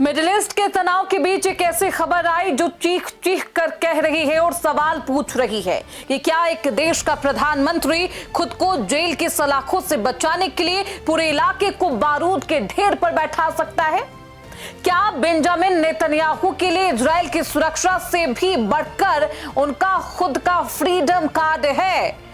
Middle east के तनाव के बीच एक ऐसी खबर आई जो चीख चीख कर कह रही है और सवाल पूछ रही है कि क्या एक देश का प्रधानमंत्री खुद को जेल की सलाखों से बचाने के लिए पूरे इलाके को बारूद के ढेर पर बैठा सकता है? क्या बेंजामिन नेतन्याहू के लिए इजराइल की सुरक्षा से भी बढ़कर उनका खुद का फ्रीडम कार्ड है?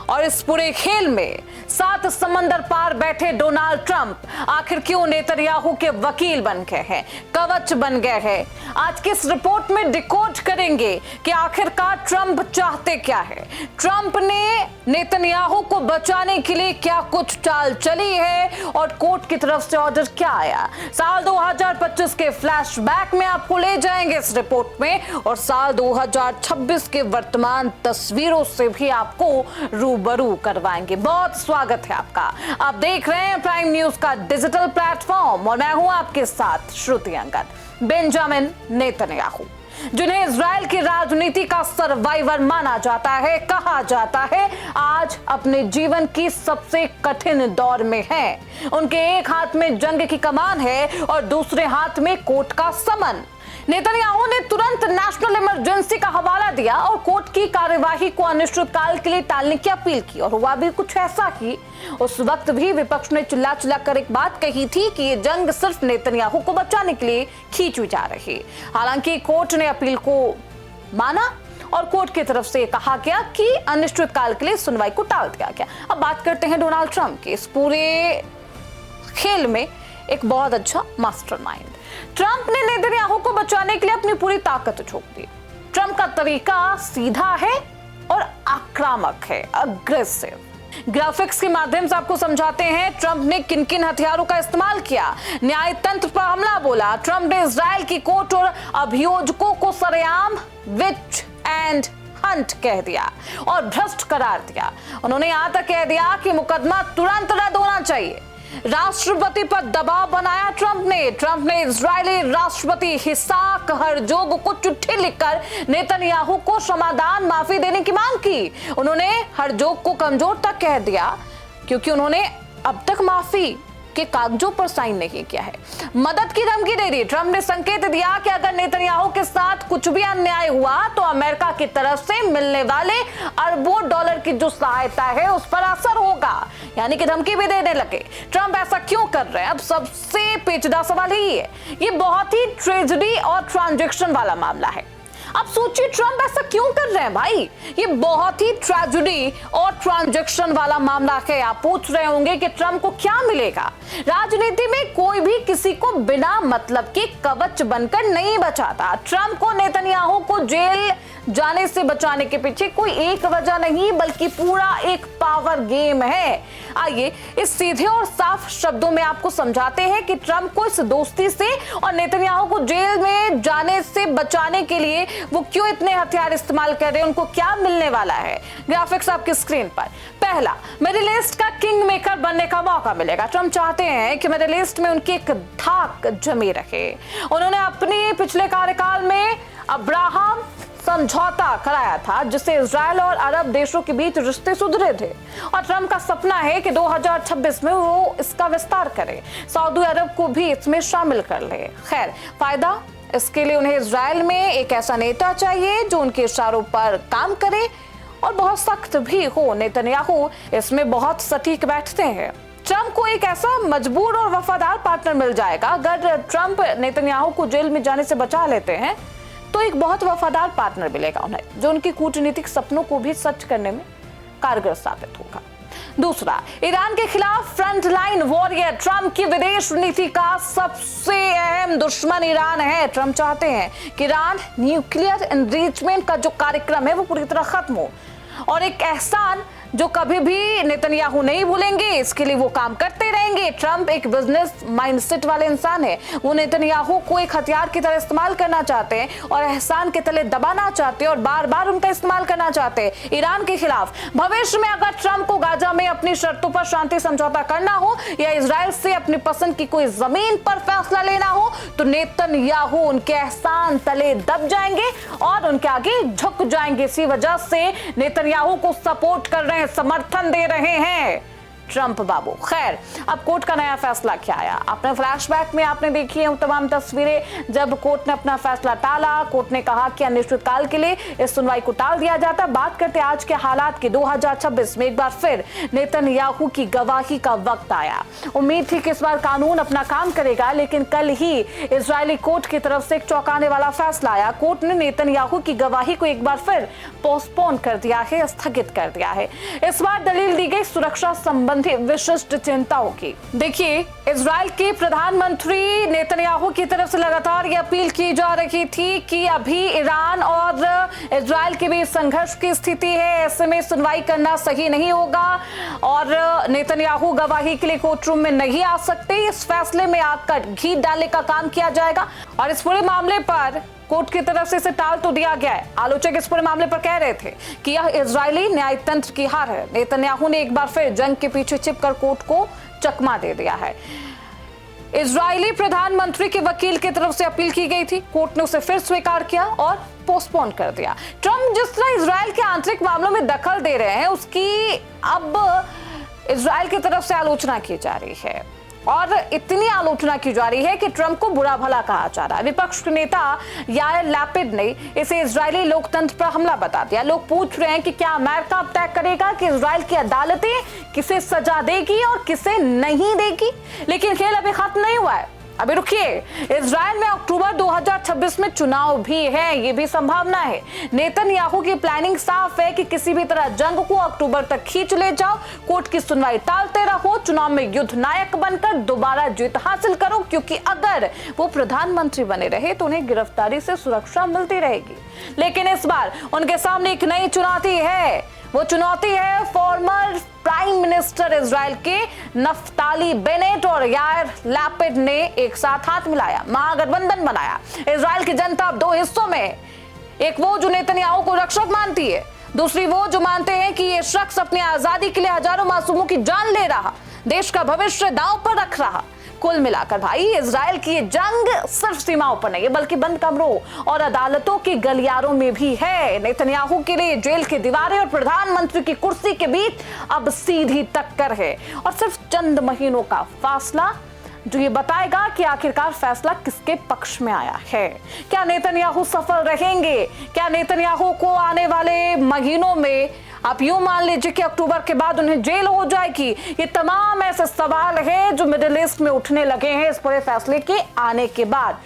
और इस पूरे खेल में 7 समंदर पार बैठे डोनाल्ड ट्रंप आखिर क्यों नेतन्याहू के वकील बन गए हैं, कवच बन गए हैं? आज की इस रिपोर्ट में डिकोड करेंगे कि आखिरकार ट्रंप चाहते क्या है, ट्रंप ने नेतन्याहू को बचाने के लिए क्या कुछ चाल चली है और कोर्ट की तरफ से ऑर्डर क्या आया। साल 2025 के फ्लैशबैक में आपको ले जाएंगे इस रिपोर्ट में और साल 2026 के वर्तमान तस्वीरों से भी आपको रूबरू करवाएंगे। बहुत स्वागत है आपका। आप देख रहे हैं प्राइम न्यूज का डिजिटल प्लेटफॉर्म और मैं हूं आपके साथ श्रुति अंगद। बेंजामिन नेतन्याहू, जिन्हें इजराइल की राजनीति का सर्वाइवर माना जाता है, कहा जाता है, आज अपने जीवन की सबसे कठिन दौर में हैं। उनके एक हाथ में जंग की कमान है और दूसरे हाथ में कोर्ट का समन। नेतन्याहू ने तुरंत नेशनल इमरजेंसी का हवाला दिया और कोर्ट की कार्यवाही को अनिश्चितकाल के लिए टालने की अपील की और हुआ भी कुछ ऐसा ही। उस वक्त भी विपक्ष ने चिल्ला चिल्ला कर एक बात कही थी कि ये जंग सिर्फ नेतन्याहू को बचाने के लिए खींची जा रही। हालांकि कोर्ट ने अपील को माना और कोर्ट की तरफ से कहा गया कि अनिश्चितकाल के लिए सुनवाई को टाल दिया गया। अब बात करते हैं डोनाल्ड ट्रंप की। इस पूरे खेल में एक बहुत अच्छा मास्टरमाइंड ट्रंप ने नेतन्याहू को बचाने के लिए अपनी पूरी ताकत झोंक दी। ट्रंप का तरीका सीधा है और आक्रामक है, अग्रेसिव। ग्राफिक्स के माध्यम से आपको समझाते हैं ट्रंप ने किन किन हथियारों का इस्तेमाल किया। न्याय तंत्र पर हमला बोला। ट्रंप ने इजराइल की कोर्ट और अभियोजकों को सरेआम विच एंड हंट कह दिया और भ्रष्ट करार दिया। उन्होंने यहां तक कह दिया कि मुकदमा तुरंत रद्द होना चाहिए। राष्ट्रपति पर दबाव बनाया ट्रंप ने इजरायली राष्ट्रपति इसहाक हर्जोग को चिट्ठी लिखकर नेतन्याहू को क्षमादान माफी देने की मांग की। उन्होंने हर्जोग को कमजोर तक कह दिया क्योंकि उन्होंने अब तक माफी के कागजों पर साइन नहीं किया है। मदद की धमकी दे दी। ट्रंप ने संकेत दिया कि अगर नेतन्याहू के साथ कुछ भी अन्याय हुआ तो अमेरिका की तरफ से मिलने वाले अरबों डॉलर की जो सहायता है उस पर असर होगा, यानी कि धमकी भी देने लगे। ट्रंप ऐसा क्यों कर रहे हैं? अब सबसे पेचीदा सवाल यही है। ये बहुत ही ट्रेजेडी और ट्रांजैक्शन वाला मामला है। अब सोचिए ट्रंप ऐसा क्यों कर रहे हैं भाई? ये बहुत ही ट्रेजेडी और ट्रांजैक्शन वाला मामला है। आप पूछ रहे होंगे कि ट्रंप को क्या मिलेगा? राजनीति में कोई भी किसी को बिना मतलब के कवच बनकर नहीं बचाता। ट्रंप को नेतन्याहू को जेल जाने से बचाने के पीछे कोई एक वजह नहीं बल्कि पूरा एक पावर गेम है। आइए इस सीधे और साफ शब्दों में आपको समझाते हैं कि ट्रंप को इस दोस्ती से और नेतन्याहू को जेल में जाने से बचाने के लिए वो क्यों इतने हथियार इस्तेमाल कर रहे हैं, उनको क्या मिलने वाला है। ग्राफिक्स आपकी स्क्रीन पर। पहला, मिडिल ईस्ट का किंग मेकर बनने का मौका मिलेगा। ट्रंप चाहते हैं कि मिडिल ईस्ट में उनकी एक धाक जमी रहे। उन्होंने अपने पिछले कार्यकाल में अब्राहम समझौता कराया था जिससे इजराइल और अरब देशों के बीच रिश्ते सुधरे थे और ट्रंप का सपना है कि 2026 में वो इसका विस्तार करे, सऊदी अरब को भी इसमें शामिल कर ले। खैर, फायदा इसके लिए उन्हें इजराइल में एक ऐसा नेता चाहिए जो उनके इशारों पर काम करे और बहुत सख्त भी हो। नेतन्याहू इसमें बहुत सटीक बैठते हैं। ट्रंप को एक ऐसा मजबूर और वफादार पार्टनर मिल जाएगा। अगर ट्रंप नेतन्याहू को जेल में जाने से बचा लेते हैं तो एक बहुत वफादार पार्टनर मिलेगा उन्हें, जो उनकी कूटनीतिक सपनों को भी सच करने में कारगर साबित होगा। दूसरा, ईरान के खिलाफ फ्रंटलाइन वॉरियर। ट्रंप की विदेश नीति का सबसे अहम दुश्मन ईरान है। ट्रंप चाहते हैं कि ईरान न्यूक्लियर एनरिचमेंट का जो कार्यक्रम है वो पूरी तरह खत्म हो और एक एहसान जो कभी भी नेतन्याहू नहीं भूलेंगे, इसके लिए वो काम करते रहेंगे। ट्रंप एक बिजनेस माइंडसेट वाले इंसान है। वो नेतन्याहू को एक हथियार की तरह इस्तेमाल करना चाहते हैं और एहसान के तले दबाना चाहते हैं और बार बार उनका इस्तेमाल करना चाहते हैं ईरान के खिलाफ। भविष्य में अगर ट्रंप को गाजा में अपनी शर्तों पर शांति समझौता करना हो या इजराइल से अपनी पसंद की कोई जमीन पर फैसला लेना हो तो नेतन्याहू उनके एहसान तले दब जाएंगे और उनके आगे झुक जाएंगे। इसी वजह से नेतन्याहू को सपोर्ट कर रहे हैं, समर्थन दे रहे हैं। ट्रंप बाबू। खैर, अब कोर्ट का नया फैसला क्या आया? अपने फ्लैशबैक में आपने देखी है तमाम तस्वीरें जब कोर्ट ने अपना फैसला टाला। कोर्ट ने कहा कि अनिश्चितकाल के लिए इस सुनवाई को टाल दिया जाता। बात करते आज के हालात की। 2026 में एक बार फिर नेतन्याहू की गवाही का वक्त आया। उम्मीद थी कि इस बार कानून अपना काम करेगा, लेकिन कल ही इजरायली कोर्ट की तरफ से एक चौंकाने वाला फैसला आया। कोर्ट ने नेतन्याहू की गवाही को एक बार फिर पोस्टपोन कर दिया है, स्थगित कर दिया है। इस बार दलील दी गई सुरक्षा संबंधी विशिष्ट चिंताओं की। देखिए, इजराइल के प्रधानमंत्री नेतन्याहू की तरफ से लगातार ये अपील की जा रही थी कि अभी ईरान और इजराइल के बीच संघर्ष की स्थिति है, ऐसे में सुनवाई करना सही नहीं होगा और नेतन्याहू गवाही के लिए कोर्ट रूम में नहीं आ सकते। इस फैसले में आग का घी डालने का काम किया जाएगा और इस पूरे मामले पर कोर्ट की तरफ से इसे टाल तो दिया गया है। आलोचक इस पूरे मामले पर कह रहे थे कि यह इजरायली न्यायतंत्र की हार है। नेतन्याहू ने एक बार फिर जंग के पीछे छिपकर कोर्ट को चकमा दे दिया है। इजरायली प्रधानमंत्री के वकील की तरफ से अपील की गई थी, कोर्ट ने उसे फिर स्वीकार किया और पोस्टपोन कर दिया। ट्रंप जिस तरह इजराइल के आंतरिक मामलों में दखल दे रहे हैं, उसकी अब इजराइल की तरफ से आलोचना की जा रही है और इतनी आलोचना की जा रही है कि ट्रंप को बुरा भला कहा जा रहा है। विपक्ष के नेता यायर लैपिड ने इसे इजरायली लोकतंत्र पर हमला बता दिया। लोग पूछ रहे हैं कि क्या अमेरिका अब तय करेगा कि इजराइल की अदालतें किसे सजा देगी और किसे नहीं देगी। लेकिन खेल अभी खत्म नहीं हुआ है। अभी रुकिए, इजराइल में अक्टूबर 2026 में चुनाव भी है, ये भी संभावना है। नेतन्याहू की प्लानिंग साफ है कि किसी भी तरह जंग को अक्टूबर तक खींच ले जाओ, कोर्ट की सुनवाई टालते रहो, चुनाव में युद्ध नायक बनकर दोबारा जीत हासिल करो, क्योंकि अगर वो प्रधानमंत्री बने रहे तो उन्हें गिरफ्तारी से सुरक्षा मिलती रहेगी। लेकिन इस बार उनके सामने एक नई चुनौती है। वो चुनौती है फॉर्मर प्राइम मिनिस्टर इजराइल के नफ्ताली बेनेट और यायर लैपिड ने एक साथ हाथ मिलाया, महागठबंधन बनाया। इजराइल की जनता अब दो हिस्सों में, एक वो जो नेतन्याहू को रक्षक मानती है, दूसरी वो जो मानते हैं कि ये शख्स अपनी आजादी के लिए हजारों मासूमों की जान ले रहा, देश का भविष्य दांव पर रख रहा। कुल मिलाकर भाई, इजराइल की ये जंग सिर्फ सीमाओं पर नहीं है, बल्कि बंद कमरों और अदालतों के गलियारों में भी है। नेतन्याहू के लिए जेल की दीवारें और प्रधानमंत्री की कुर्सी के बीच अब सीधी टक्कर है और सिर्फ चंद महीनों का फासला जो ये बताएगा कि आखिरकार फैसला किसके पक्ष में आया है। क्या नेतन्याहू सफल रहेंगे? क्या नेतन्याहू को आने वाले महीनों में आप यूं मान लीजिए कि अक्टूबर के बाद उन्हें जेल हो जाएगी? ये तमाम ऐसे सवाल है जो मिडिल ईस्ट में उठने लगे हैं इस पूरे फैसले के आने के बाद।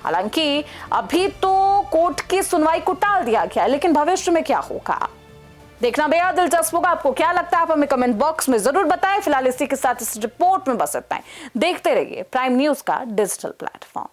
हालांकि अभी तो कोर्ट की सुनवाई को टाल दिया गया, लेकिन भविष्य में क्या होगा देखना बेहद दिलचस्प होगा। आपको क्या लगता है आप हमें कमेंट बॉक्स में जरूर बताएं। फिलहाल इसी के साथ इस रिपोर्ट में बस इतना ही। देखते रहिए प्राइम न्यूज का डिजिटल प्लेटफॉर्म।